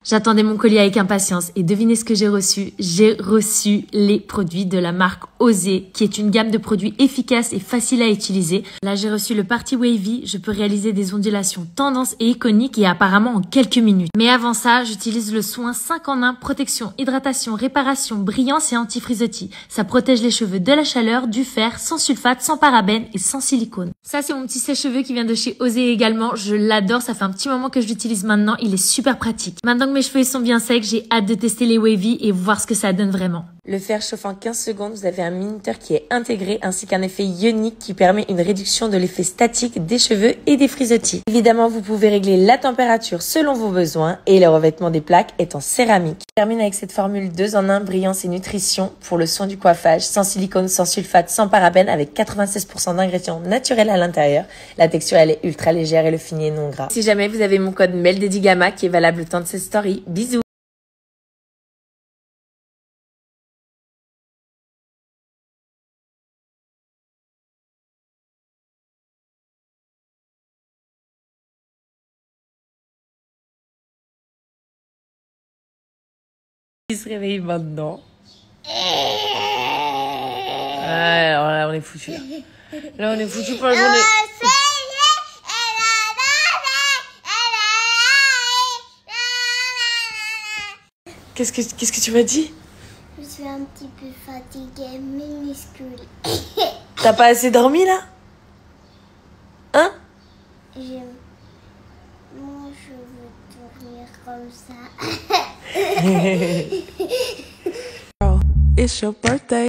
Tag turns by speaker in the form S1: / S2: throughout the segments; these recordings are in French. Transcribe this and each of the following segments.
S1: J'attendais mon colis avec impatience et devinez ce que j'ai reçu? J'ai reçu les produits de la marque Osé, qui est une gamme de produits efficaces et faciles à utiliser. Là, j'ai reçu le Party Wavy. Je peux réaliser des ondulations tendance et iconiques et apparemment en quelques minutes. Mais avant ça, j'utilise le soin 5 en 1, protection, hydratation, réparation, brillance et anti-frizzotis. Ça protège les cheveux de la chaleur, du fer, sans sulfate, sans parabènes et sans silicone. Ça, c'est mon petit sèche-cheveux qui vient de chez Osé également. Je l'adore. Ça fait un petit moment que je l'utilise maintenant. Il est super pratique. Maintenant que mes cheveux sont bien secs, j'ai hâte de tester les wavy et voir ce que ça donne vraiment.
S2: Le faire chauffe en 15 secondes, vous avez un minuteur qui est intégré ainsi qu'un effet ionique qui permet une réduction de l'effet statique des cheveux et des frizzotis. Évidemment, vous pouvez régler la température selon vos besoins et le revêtement des plaques est en céramique. Je termine avec cette formule 2 en 1 brillance et nutrition pour le soin du coiffage, sans silicone, sans sulfate, sans parabènes, avec 96% d'ingrédients naturels à l'intérieur. La texture elle est ultra légère et le fini est non gras. Si jamais vous avez mon code MELDEDIGAMA qui est valable le temps de cette story, bisous. Il se réveille maintenant. Alors là, on est foutu. Là, on est foutu pour la journée. Qu'est-ce que tu m'as dit?
S3: Je suis un petit peu fatiguée, minuscule.
S2: T'as pas assez dormi là? Hein?
S3: Moi, je veux dormir comme ça.
S4: Girl, it's your birthday.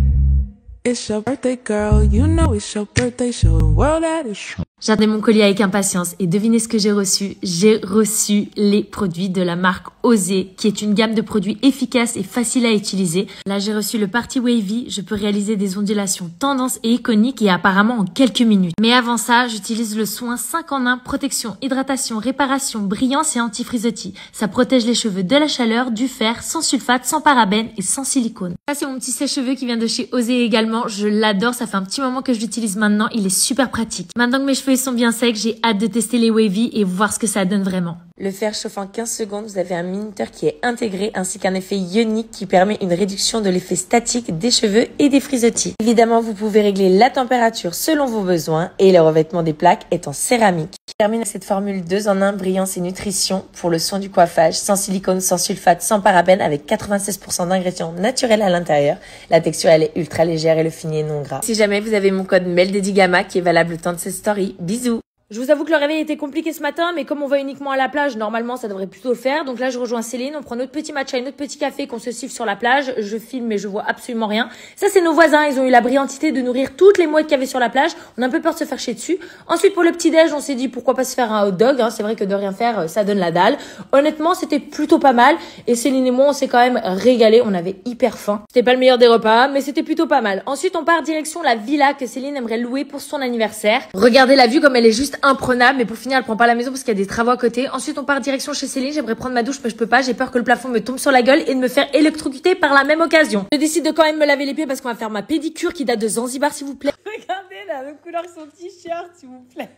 S4: It's your birthday, girl. You know it's your birthday. Show the world that it's true.
S1: J'attendais mon colis avec impatience et devinez ce que j'ai reçu? J'ai reçu les produits de la marque Osé, qui est une gamme de produits efficaces et faciles à utiliser. Là, j'ai reçu le Party Wavy. Je peux réaliser des ondulations tendance et iconiques et apparemment en quelques minutes. Mais avant ça, j'utilise le soin 5 en 1, protection, hydratation, réparation, brillance et anti-frizzotis. Ça protège les cheveux de la chaleur, du fer, sans sulfate, sans parabènes et sans silicone. Ça, c'est mon petit sèche-cheveux qui vient de chez Osé également. Je l'adore. Ça fait un petit moment que je l'utilise maintenant. Il est super pratique. Maintenant que mes cheveux sont bien secs, j'ai hâte de tester les wavy et voir ce que ça donne vraiment.
S2: Le faire chauffe en 15 secondes, vous avez un minuteur qui est intégré ainsi qu'un effet ionique qui permet une réduction de l'effet statique des cheveux et des frizzotis. Évidemment, vous pouvez régler la température selon vos besoins et le revêtement des plaques est en céramique. Je termine avec cette formule 2 en 1 brillance et nutrition pour le soin du coiffage, sans silicone, sans sulfate, sans parabènes, avec 96% d'ingrédients naturels à l'intérieur. La texture elle est ultra légère et le fini est non gras. Si jamais vous avez mon code MELDEDIGAMA qui est valable le temps de cette story, bisous.
S1: Je vous avoue que le réveil était compliqué ce matin, mais comme on va uniquement à la plage, normalement ça devrait plutôt le faire. Donc là je rejoins Céline, on prend notre petit matcha et notre petit café qu'on se siffle sur la plage. Je filme mais je vois absolument rien. Ça c'est nos voisins, ils ont eu la brillantité de nourrir toutes les mouettes qu'il y avait sur la plage. On a un peu peur de se faire chier dessus. Ensuite pour le petit déj, on s'est dit pourquoi pas se faire un hot dog. C'est vrai que de rien faire, ça donne la dalle. Honnêtement c'était plutôt pas mal. Et Céline et moi on s'est quand même régalé, on avait hyper faim. C'était pas le meilleur des repas, mais c'était plutôt pas mal. Ensuite on part direction la villa que Céline aimerait louer pour son anniversaire. Regardez la vue comme elle est juste imprenable, mais pour finir, elle prend pas la maison parce qu'il y a des travaux à côté. Ensuite, on part direction chez Céline. J'aimerais prendre ma douche, mais je peux pas. J'ai peur que le plafond me tombe sur la gueule et de me faire électrocuter par la même occasion. Je décide de quand même me laver les pieds parce qu'on va faire ma pédicure qui date de Zanzibar, s'il vous plaît. Regardez la même couleur que son t-shirt, s'il vous plaît.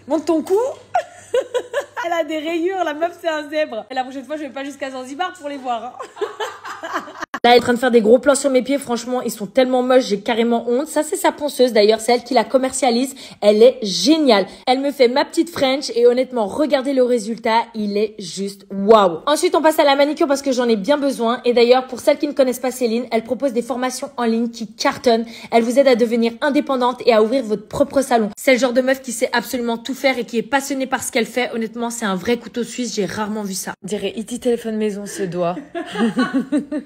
S1: Monte ton cou. Elle a des rayures. La meuf, c'est un zèbre. Et la prochaine fois, je vais pas jusqu'à Zanzibar pour les voir. Là, elle est en train de faire des gros plans sur mes pieds. Franchement, ils sont tellement moches, j'ai carrément honte. Ça, c'est sa ponceuse d'ailleurs. C'est elle qui la commercialise. Elle est géniale. Elle me fait ma petite French et honnêtement, regardez le résultat. Il est juste waouh. Ensuite, on passe à la manicure parce que j'en ai bien besoin. Et d'ailleurs, pour celles qui ne connaissent pas Céline, elle propose des formations en ligne qui cartonnent. Elle vous aide à devenir indépendante et à ouvrir votre propre salon. C'est le genre de meuf qui sait absolument tout faire et qui est passionnée par ce qu'elle fait. Honnêtement, c'est un vrai couteau suisse. J'ai rarement vu ça.
S2: On dirait E.T. téléphone maison ce doigt.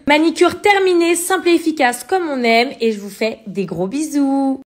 S1: Manicure terminée, simple et efficace comme on aime et je vous fais des gros bisous.